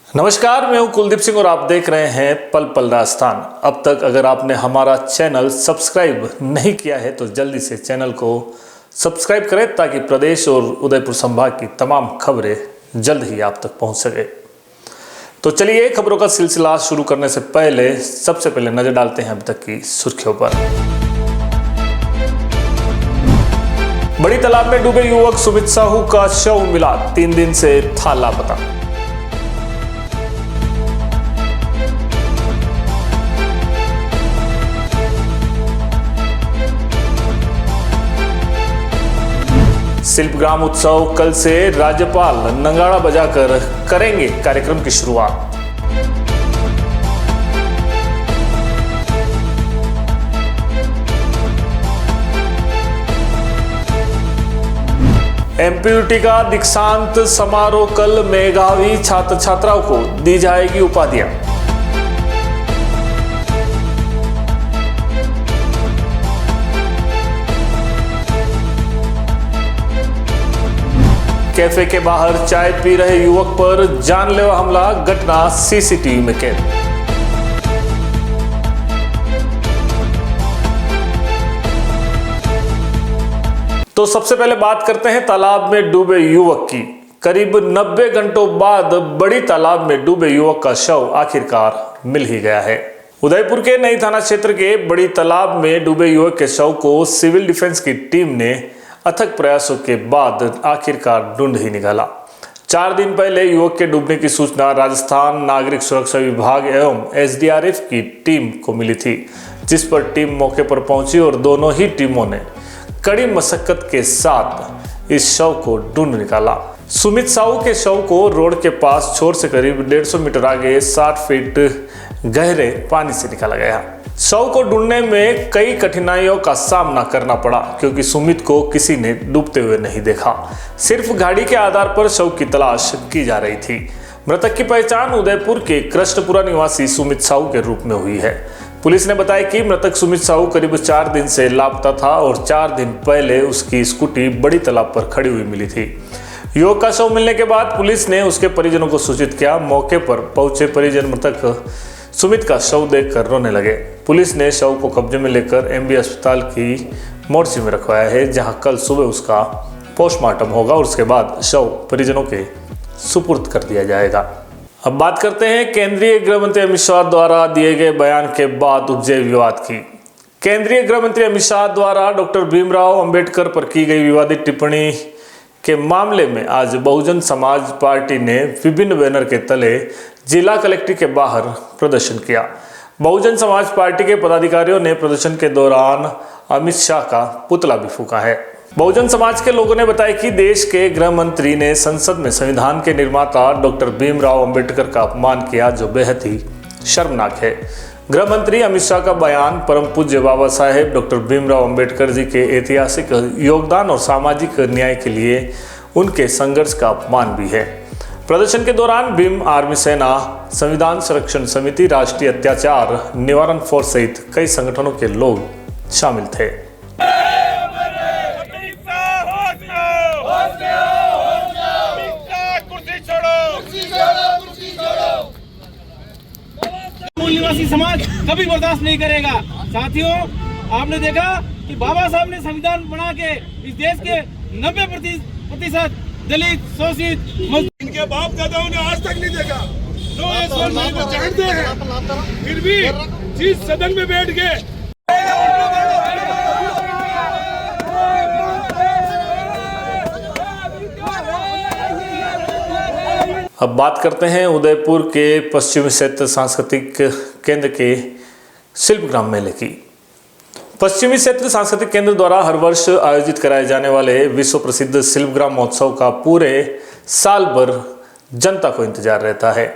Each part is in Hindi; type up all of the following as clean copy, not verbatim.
नमस्कार, मैं हूं कुलदीप सिंह और आप देख रहे हैं पल पल राजस्थान। अब तक अगर आपने हमारा चैनल सब्सक्राइब नहीं किया है तो जल्दी से चैनल को सब्सक्राइब करें ताकि प्रदेश और उदयपुर संभाग की तमाम खबरें जल्द ही आप तक पहुंच सके। तो चलिए खबरों का सिलसिला शुरू करने से पहले सबसे पहले नजर डालते हैं अब तक की सुर्खियों पर। बड़ी तालाब में डूबे युवक सुमित साहू का शव मिला, 3 दिन से था लापता। शिल्पग्राम उत्सव कल से राज्यपाल नगाड़ा बजाकर करेंगे कार्यक्रम की शुरुआत। एमपीयूटी का दीक्षांत समारोह कल, मेधावी छात्र छात्राओं को दी जाएगी उपाधियां। कैफे के बाहर चाय पी रहे युवक पर जानलेवा हमला, घटना सीसीटीवी में कैद। तो सबसे पहले बात करते हैं तालाब में डूबे युवक की। करीब 90 घंटों बाद बड़ी तालाब में डूबे युवक का शव आखिरकार मिल ही गया है। उदयपुर के नई थाना क्षेत्र के बड़ी तालाब में डूबे युवक के शव को सिविल डिफेंस की टीम ने अथक प्रयासों के बाद आखिरकार ढूंढ ही निकाला। 4 दिन पहले युवक के डूबने की सूचना राजस्थान नागरिक सुरक्षा विभाग एवं एसडीआरएफ की टीम को मिली थी, जिस पर टीम मौके पर पहुंची और दोनों ही टीमों ने कड़ी मशक्कत के साथ इस शव को ढूंढ निकाला। सुमित साहू के शव को रोड के पास छोर से करीब 150 मीटर आगे 60 फीट गहरे पानी से निकाला गया। शव को ढूंढने में कई कठिनाइयों का सामना करना पड़ा क्योंकि सुमित को किसी ने डूबते हुए नहीं देखा। सिर्फ गाड़ी के आधार पर शव की तलाश की जा रही थी। मृतक की पहचान उदयपुर के कृष्णपुरा निवासी सुमित साहू के रूप में हुई है। पुलिस ने बताया कि मृतक सुमित साहू करीब 4 दिन से लापता था और 4 दिन पहले उसकी स्कूटी बड़ी तालाब पर खड़ी हुई मिली थी। युवक का शव मिलने के बाद पुलिस ने उसके परिजनों को सूचित किया। मौके पर पहुंचे परिजन मृतक सुमित का शव देखकर रोने लगे। पुलिस ने शव को कब्जे में लेकर एमबी अस्पताल की मोर्चरी में रखवाया है, जहां कल सुबह उसका पोस्टमार्टम होगा और उसके बाद शव परिजनों के सुपुर्द कर दिया जाएगा। अब बात करते हैं केंद्रीय गृह मंत्री अमित शाह द्वारा दिए गए बयान के बाद उपजे विवाद की। केंद्रीय गृह मंत्री अमित शाह द्वारा डॉक्टर भीमराव अंबेडकर पर की गई विवादित टिप्पणी के मामले में आज बहुजन समाज पार्टी ने विभिन्न बैनर के तले जिला कलेक्ट्रेट के बाहर प्रदर्शन किया। बहुजन समाज पार्टी के पदाधिकारियों ने प्रदर्शन के दौरान अमित शाह का पुतला भी फूंका है। बहुजन समाज के लोगों ने बताया कि देश के गृह मंत्री ने संसद में संविधान के निर्माता डॉक्टर भीमराव अंबेडकर का अपमान किया, जो बेहद ही शर्मनाक है। गृह मंत्री अमित शाह का बयान परम पूज्य बाबा साहेब डॉक्टर भीमराव अंबेडकर जी के ऐतिहासिक योगदान और सामाजिक न्याय के लिए उनके संघर्ष का अपमान भी है। प्रदर्शन के दौरान भीम आर्मी सेना, संविधान संरक्षण समिति, राष्ट्रीय अत्याचार निवारण फोर्स सहित कई संगठनों के लोग शामिल थे। निवासी समाज कभी बर्दाश्त नहीं करेगा। साथियों, आपने देखा कि बाबा साहब ने संविधान बना के इस देश के 90% दलित, शोषित, इनके बाप दादाओं ने आज तक नहीं देखा। तो इस नहीं वो जानते हैं, फिर भी जिस सदन में बैठ गए। अब बात करते हैं उदयपुर के पश्चिमी क्षेत्र सांस्कृतिक केंद्र के शिल्पग्राम मेले की। पश्चिमी क्षेत्र सांस्कृतिक केंद्र द्वारा हर वर्ष आयोजित कराए जाने वाले विश्व प्रसिद्ध शिल्पग्राम महोत्सव का पूरे साल भर जनता को इंतजार रहता है।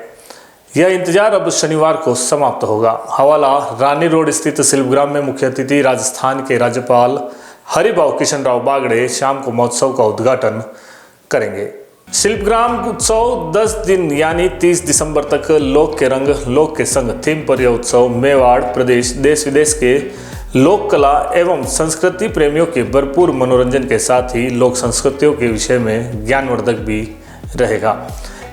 यह इंतजार अब शनिवार को समाप्त होगा। हवाला रानी रोड स्थित शिल्पग्राम में मुख्य अतिथि राजस्थान के राज्यपाल हरिभाऊ किशन राव बागड़े शाम को महोत्सव का उद्घाटन करेंगे। शिल्पग्राम उत्सव 10 दिन यानी 30 दिसंबर तक लोक के रंग लोक के संग थीम पर यह उत्सव मेवाड़ प्रदेश देश विदेश के लोक कला एवं संस्कृति प्रेमियों के भरपूर मनोरंजन के साथ ही लोक संस्कृतियों के विषय में ज्ञानवर्धक भी रहेगा।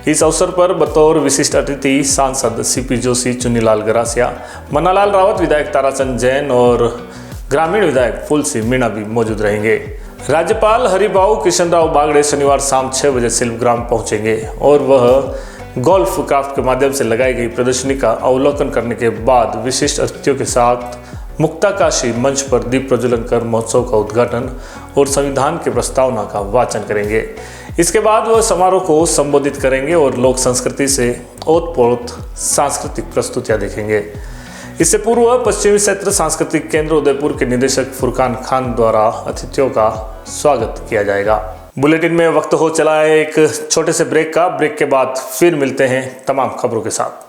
इस अवसर पर बतौर विशिष्ट अतिथि सांसद सीपी जोशी, चुन्नीलाल गरासिया, मन्नालाल रावत, विधायक ताराचंद जैन और ग्रामीण विधायक फूलसिंह मीणा भी मौजूद रहेंगे। राज्यपाल हरिभाऊ किशनराव बागड़े शनिवार शाम 6 बजे शिल्पग्राम पहुंचेंगे और वह गोल्फ क्राफ्ट के माध्यम से लगाई गई प्रदर्शनी का अवलोकन करने के बाद विशिष्ट अतिथियों के साथ मुक्ताकाशी मंच पर दीप प्रज्वलन कर महोत्सव का उद्घाटन और संविधान के प्रस्तावना का वाचन करेंगे। इसके बाद वह समारोह को संबोधित करेंगे और लोक संस्कृति से ओतप्रोत सांस्कृतिक प्रस्तुतियां देखेंगे। इससे पूर्व पश्चिमी क्षेत्र सांस्कृतिक केंद्र उदयपुर के निदेशक फुरकान खान द्वारा अतिथियों का स्वागत किया जाएगा। बुलेटिन में वक्त हो चला है एक छोटे से ब्रेक का। ब्रेक के बाद फिर मिलते हैं तमाम खबरों के साथ।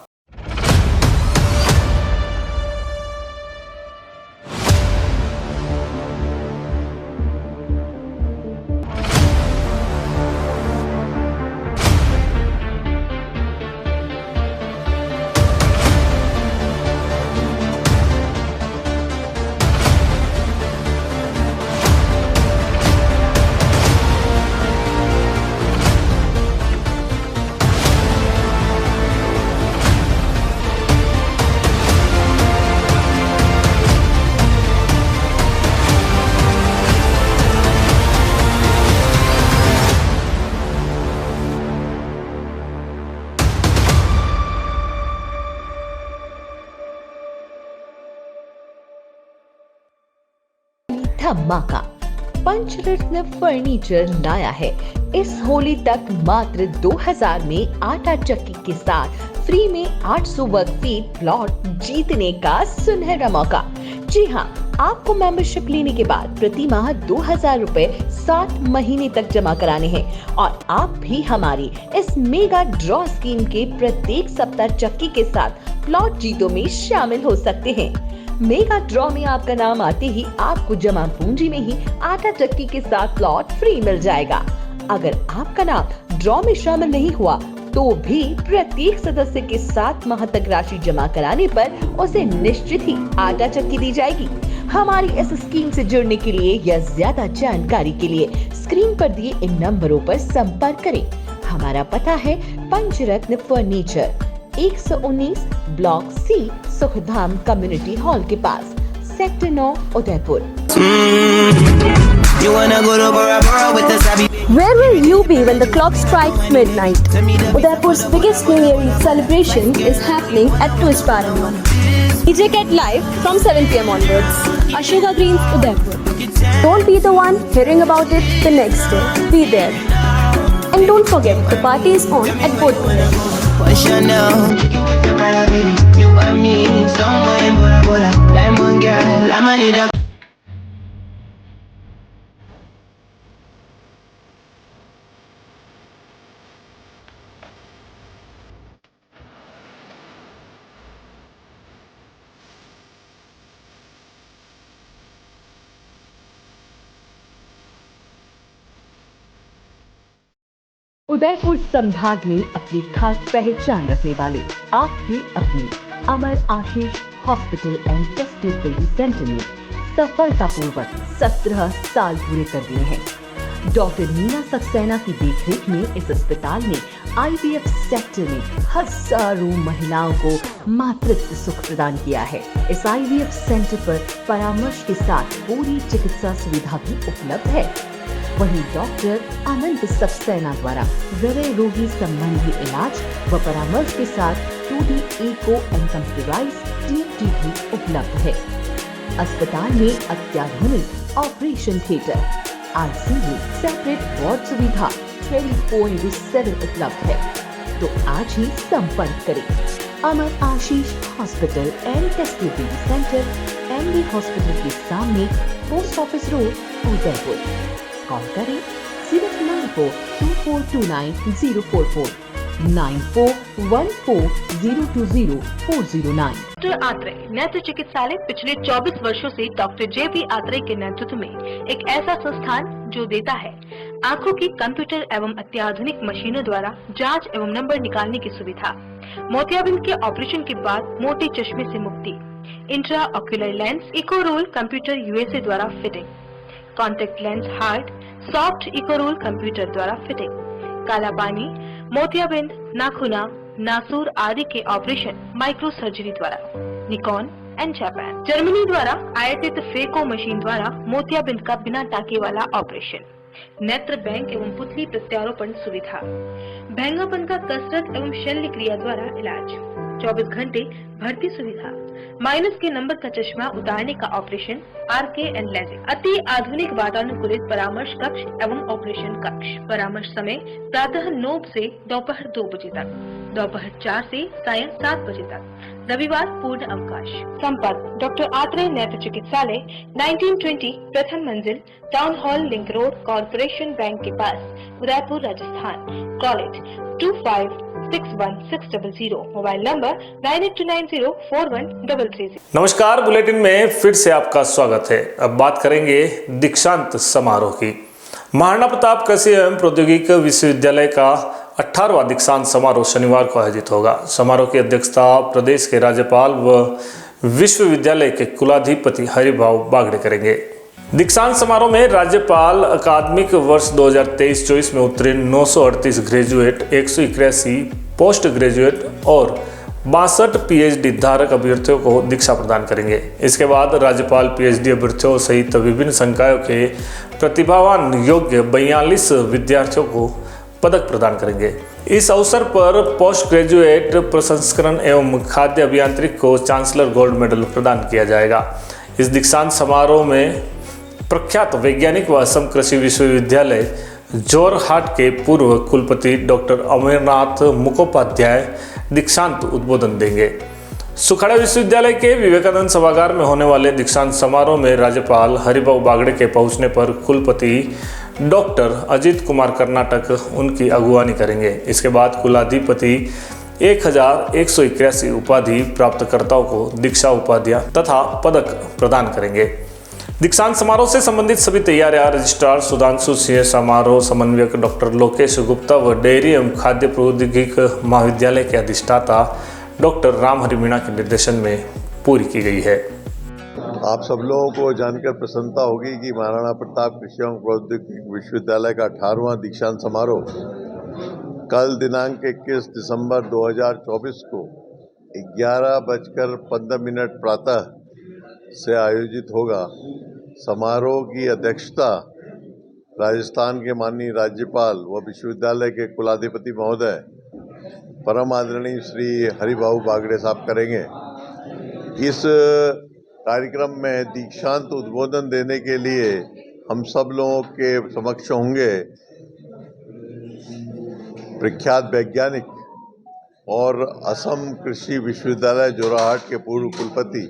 धमाका, पंचरत्न फर्नीचर लाया है। इस होली तक मात्र 2000 में आटा चक्की के साथ फ्री में 800 वर्ग फीट प्लॉट जीतने का सुनहरा मौका। जी हाँ, आपको मेंबरशिप लेने के बाद प्रति माह 2000 रुपए 7 महीने तक जमा कराने हैं और आप भी हमारी इस मेगा ड्रॉ स्कीम के प्रत्येक सप्ताह चक्की के साथ प्लॉट जीतों में शामिल हो सकते हैं। मेगा ड्रॉ में आपका नाम आते ही आपको जमा पूंजी में ही आटा चक्की के साथ प्लॉट फ्री मिल जाएगा। अगर आपका नाम ड्रॉ में शामिल नहीं हुआ तो भी प्रत्येक सदस्य के 7 माह तक राशि जमा कराने पर उसे निश्चित ही आटा चक्की दी जाएगी। हमारी इस स्कीम से जुड़ने के लिए या ज्यादा जानकारी के लिए स्क्रीन पर दिए इन नंबरों पर संपर्क करें। हमारा पता है Pancharatna furniture, 119 block C, Sukhdham community hall के पास, sector 9, Udaipur. Where will you be when the clock strikes midnight? Udaipur's biggest New Year Eve celebration is happening at Twist Paramount. DJ Get live from 7 p.m. onwards. Ashoka Greens, Udaipur. Don't be the one hearing about it the next day. Be there. And don't forget, the party is on at both places. Udaipur संभाग में अपनी खास पहचान रखने वाले आपके अपने Amar Ashish hospital and test treatment centre ने सफलतापूर्वक 17 साल पूरे कर दिए हैं। डॉक्टर मीना सक्सेना की देखरेख में इस अस्पताल ने IVF सेक्टर में हजारों महिलाओं को मातृत्व सुख प्रदान किया है। इस IVF सेंटर पर परामर्श के साथ पूरी चिकित्सा सुविधा भी उपलब्ध है। वहीं डॉक्टर अनंत सक्सेना द्वारा हृदय रोगी संबंधी इलाज व परामर्श के साथ 2D echo and computerised TMT भी उपलब्ध है। अस्पताल में अत्याधुनिक operation theatre, ICU, separate ward सुविधा 24/7 उपलब्ध है। तो आज ही संपर्क करें। Amar Ashish hospital and test treatment centre, MD hospital के सामने, post office road, Udaipur. Call करें 0942429 9414020409। डॉक्टर आत्रेय नेत्र चिकित्सालय पिछले 24 वर्षों से डॉक्टर JP आत्रेय के नेतृत्व में एक ऐसा संस्थान जो देता है आंखों की कंप्यूटर एवं अत्याधुनिक मशीनों द्वारा जांच एवं नंबर निकालने की सुविधा, मोतियाबिंद के ऑपरेशन के बाद मोटे चश्मे से मुक्ति, intra ocular lens, eco roll computer USA द्वारा fitting, contact lens hard, soft eco roll computer द्वारा फिटिंग, काला पानी, मोतियाबिंद, नाखूना, नासूर आदि के ऑपरेशन माइक्रो सर्जरी द्वारा। Nikon and Japan. जर्मनी द्वारा आयातित फेको मशीन द्वारा मोतियाबिंद का बिना टाके वाला ऑपरेशन। नेत्र बैंक एवं पुतली प्रत्यारोपण सुविधा। भैंगापन का कसरत एवं शल्य क्रिया द्वारा इलाज। 24 घंटे भर्ती सुविधा। माइनस के नंबर का चश्मा उतारने का ऑपरेशन RK एंड लेजिक। अति आधुनिक वातानुकूलित परामर्श कक्ष एवं ऑपरेशन कक्ष। परामर्श समय प्रातः 9 से दोपहर 2 बजे तक, दोपहर 4 से सायं 7 बजे तक, रविवार पूर्ण अवकाश। संपर्क डॉक्टर आत्रेय नेत्र चिकित्सालय, 1920 प्रथम मंजिल, town hall, link road, corporation bank के पास, Udaipur, Rajasthan. College 25616000। Mobile number 9829041330। नमस्कार, बुलेटिन में फिर से आपका स्वागत है। अब बात करेंगे दीक्षांत समारोह की। महाराणा प्रताप कृषि एवं प्रौद्योगिकी विश्वविद्यालय का 18वां दीक्षांत समारोह शनिवार को आयोजित होगा। समारोह की अध्यक्षता प्रदेश के राज्यपाल व विश्वविद्यालय के कुलाधिपति हरिभाऊ बागड़े करेंगे। दीक्षांत समारोह में राज्यपाल अकादमिक वर्ष 2023-24 में उत्तीर्ण 938 ग्रेजुएट, 181 पोस्ट ग्रेजुएट और 62 PhD धारक अभ्यर्थियों को दीक्षा प्रदान करेंगे। इसके बाद राज्यपाल PhD अभ्यर्थियों सहित विभिन्न संकायों के प्रतिभावान योग्य 42 विद्यार्थियों को पदक प्रदान करेंगे। इस अवसर पर पोस्ट ग्रेजुएट प्रसंस्करण एवं खाद्य अभियांत्रिक को चांसलर गोल्ड मेडल प्रदान किया जाएगा। इस दीक्षांत समारोह में प्रख्यात वैज्ञानिक व असम कृषि विश्वविद्यालय जोरहाट के पूर्व कुलपति डॉक्टर अमरनाथ मुखोपाध्याय दीक्षांत उद्बोधन देंगे। सुखाड़ा विश्वविद्यालय के विवेकानंद सभागार में होने वाले दीक्षांत समारोह में राज्यपाल हरिभाऊ बागड़े के पहुंचने पर कुलपति डॉक्टर अजीत कुमार कर्नाटक उनकी अगुवानी करेंगे। इसके बाद कुलाधिपति 1181 उपाधि प्राप्तकर्ताओं को दीक्षा उपाधियां तथा पदक प्रदान करेंगे। दीक्षांत समारोह से संबंधित सभी तैयारियां रजिस्ट्रार सुधांशु सिंह, समारोह समन्वयक डॉक्टर लोकेश गुप्ता व डेयरी एवं खाद्य प्रौद्योगिकी महाविद्यालय के अधिष्ठाता डॉक्टर रामहरि मीणा के निर्देशन में पूरी की गई है। आप सब लोगों को जानकर प्रसन्नता होगी कि महाराणा प्रताप कृषि एवं प्रौद्योगिकी विश्वविद्यालय का 18वां दीक्षांत समारोह कल दिनांक 21 दिसंबर 2024 को 11:15 प्रातः से आयोजित होगा। समारोह की अध्यक्षता राजस्थान के माननीय राज्यपाल व विश्वविद्यालय के कुलाधिपति महोदय परम आदरणीय श्री हरिभाऊ बागड़े साहब करेंगे। इस कार्यक्रम में दीक्षांत उद्बोधन देने के लिए हम सब लोगों के समक्ष होंगे प्रख्यात वैज्ञानिक और असम कृषि विश्वविद्यालय जोरहाट के पूर्व कुलपति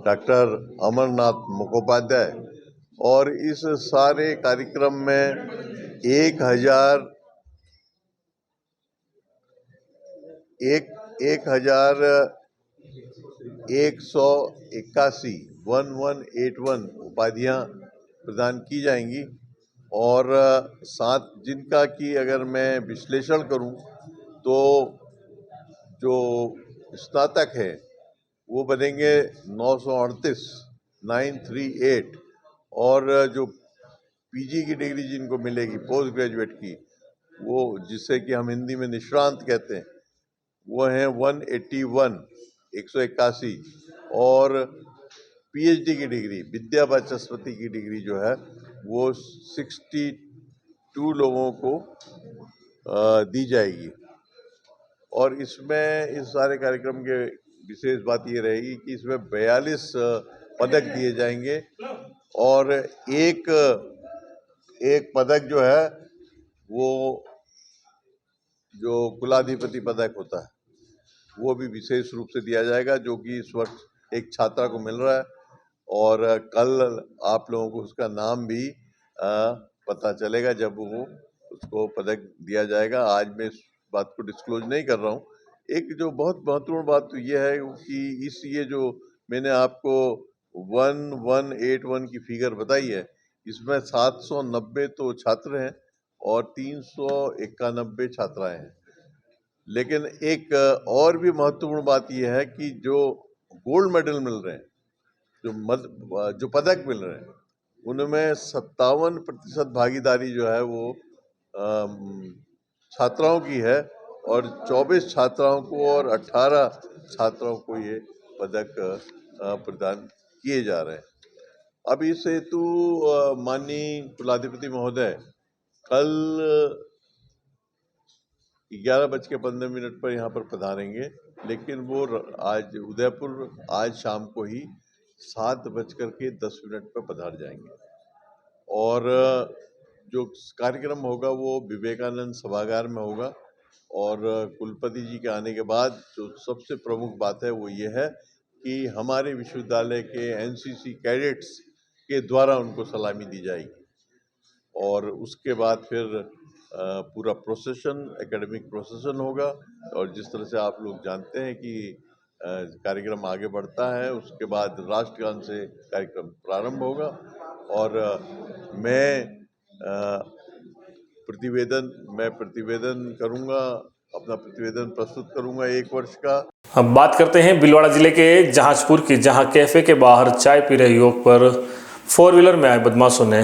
डॉक्टर अमरनाथ मुखोपाध्याय। और इस सारे कार्यक्रम में 1181 उपाधियां प्रदान की जाएंगी और साथ जिनका कि अगर मैं विश्लेषण करूं तो जो स्नातक है वो बनेंगे 938 और जो पीजी की डिग्री जिनको मिलेगी पोस्ट ग्रेजुएट की, वो जिसे कि हम हिंदी में निष्णांत कहते हैं, वो हैं 181 और पीएचडी की डिग्री विद्या वाचस्पति की डिग्री जो है वो 62 लोगों को दी जाएगी। और इसमें इस सारे कार्यक्रम के विशेष बात ये रहेगी कि इसमें 42 पदक दिए जाएंगे और एक पदक जो है वो जो कुलाधिपति पदक होता है वो भी विशेष रूप से दिया जाएगा, जो कि इस वक्त एक छात्रा को मिल रहा है और कल आप लोगों को उसका नाम भी पता चलेगा जब वो उसको पदक दिया जाएगा। आज मैं इस बात को डिस्क्लोज नहीं कर रहा हूँ। एक जो बहुत महत्वपूर्ण बात तो ये है कि ये जो मैंने आपको 1181 की फिगर बताई है, इसमें 790 तो छात्र हैं और 391 छात्राएं हैं। लेकिन एक और भी महत्वपूर्ण बात यह है कि जो गोल्ड मेडल मिल रहे हैं, जो पदक मिल रहे हैं, उनमें 57% भागीदारी जो है वो छात्राओं की है और 24 छात्राओं को और 18 छात्राओं को ये पदक प्रदान किए जा रहे हैं। अब इस हेतु माननीय कुलाधिपति महोदय कल 11:15 पर यहाँ पर पधारेंगे, लेकिन वो आज उदयपुर आज शाम को ही 7:10 पर पधार जाएंगे और जो कार्यक्रम होगा वो विवेकानंद सभागार में होगा। और कुलपति जी के आने के बाद जो सबसे प्रमुख बात है वो ये है कि हमारे विश्वविद्यालय के एनसीसी कैडेट्स के द्वारा उनको सलामी दी जाएगी और उसके बाद फिर पूरा प्रोसेशन, एकेडमिक प्रोसेशन होगा। और जिस तरह से आप लोग जानते हैं कि कार्यक्रम आगे बढ़ता है, उसके बाद राष्ट्रगान से कार्यक्रम प्रारंभ होगा और मैं प्रतिवेदन करूंगा, अपना प्रतिवेदन प्रस्तुत करूंगा 1 वर्ष का। अब बात करते हैं भीलवाड़ा जिले के जहाजपुर की, जहां कैफे के बाहर चाय पी रहे युवक पर 4 व्हीलर में आए बदमाशों ने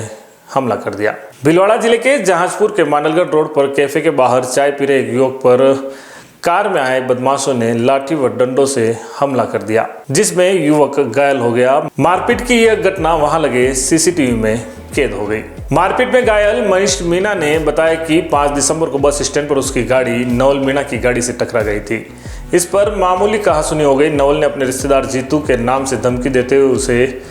हमला कर दिया। भीलवाड़ा जिले के जहाजपुर के मांडलगढ़ रोड पर कैफे के बाहर चाय पी रहे एक युवक पर कार में आए बदमाशों ने लाठी व डंडों से हमला कर दिया, जिसमें युवक घायल हो गया। मारपीट की यह घटना वहां लगे सीसीटीवी में कैद हो गई। मारपीट में घायल मनीष मीणा ने बताया कि 5 दिसंबर को बस स्टैंड पर उसकी गाड़ी नवल मीणा की गाड़ी से टकरा गई थी। इस पर मामूली कहासुनी हो गई। नवल ने अपने रिश्तेदार जीतू के नाम से धमकी देते हुए उसे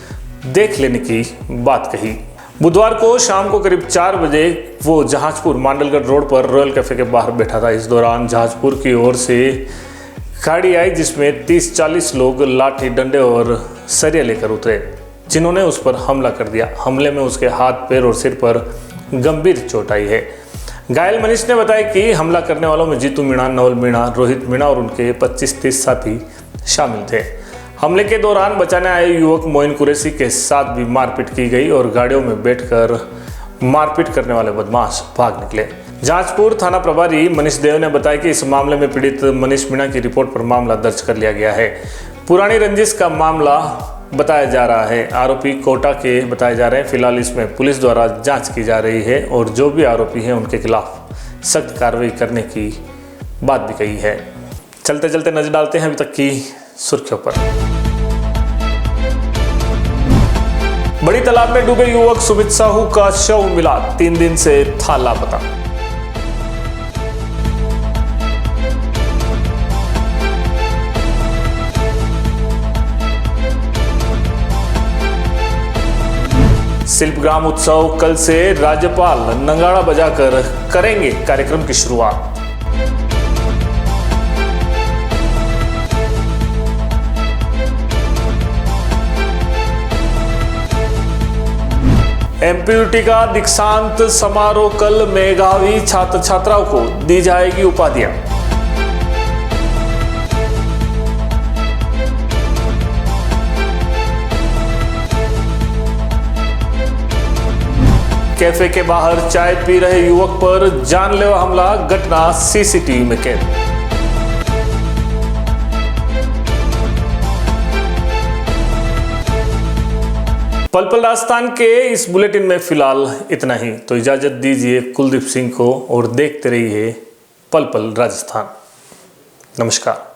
देख लेने की बात कही। बुधवार को शाम को करीब 4 बजे वो जहाजपुर मांडलगढ़ रोड पर रॉयल कैफे के बाहर बैठा था। इस दौरान जहाजपुर की ओर से गाड़ी आई, जिसमें 30-40 लोग लाठी, डंडे और सरिया लेकर उतरे, जिन्होंने उस पर हमला कर दिया। हमले में उसके हाथ, पैर और सिर पर गंभीर चोट आई है। घायल मनीष ने बताया कि हमला करने वालों में जीतू मीणा, नवल मीणा, रोहित मीणा और उनके 25-30 साथी शामिल थे। हमले के दौरान बचाने आए युवक मोइन कुरैशी के साथ भी मारपीट की गई और गाड़ियों में बैठकर मारपीट करने वाले बदमाश भाग निकले। जहाजपुर थाना प्रभारी मनीष देव ने बताया कि इस मामले में पीड़ित मनीष मीणा की रिपोर्ट पर मामला दर्ज कर लिया गया है। पुरानी रंजिश का मामला बताया जा रहा है। आरोपी कोटा के बताए जा रहे हैं। फिलहाल इसमें पुलिस द्वारा जांच की जा रही है और जो भी आरोपी हैं उनके खिलाफ सख्त कार्रवाई करने की बात भी कही है। चलते चलते नजर डालते हैं अभी तक की सुर्खियों पर। बड़ी तालाब में डूबे युवक सुमित साहू का शव मिला, 3 दिन से था लापता। शिल्पग्राम उत्सव कल से राज्यपाल नगाड़ा बजाकर करेंगे कार्यक्रम की शुरुआत। एमपीयूटी का दीक्षांत समारोह कल, मेधावी छात्र छात्राओं को दी जाएगी उपाधियां। कैफे के बाहर चाय पी रहे युवक पर जानलेवा हमला, घटना सीसीटीवी में कैद। पल-पल राजस्थान के इस बुलेटिन में फिलहाल इतना ही। तो इजाजत दीजिए कुलदीप सिंह को और देखते रहिए पल-पल राजस्थान। नमस्कार।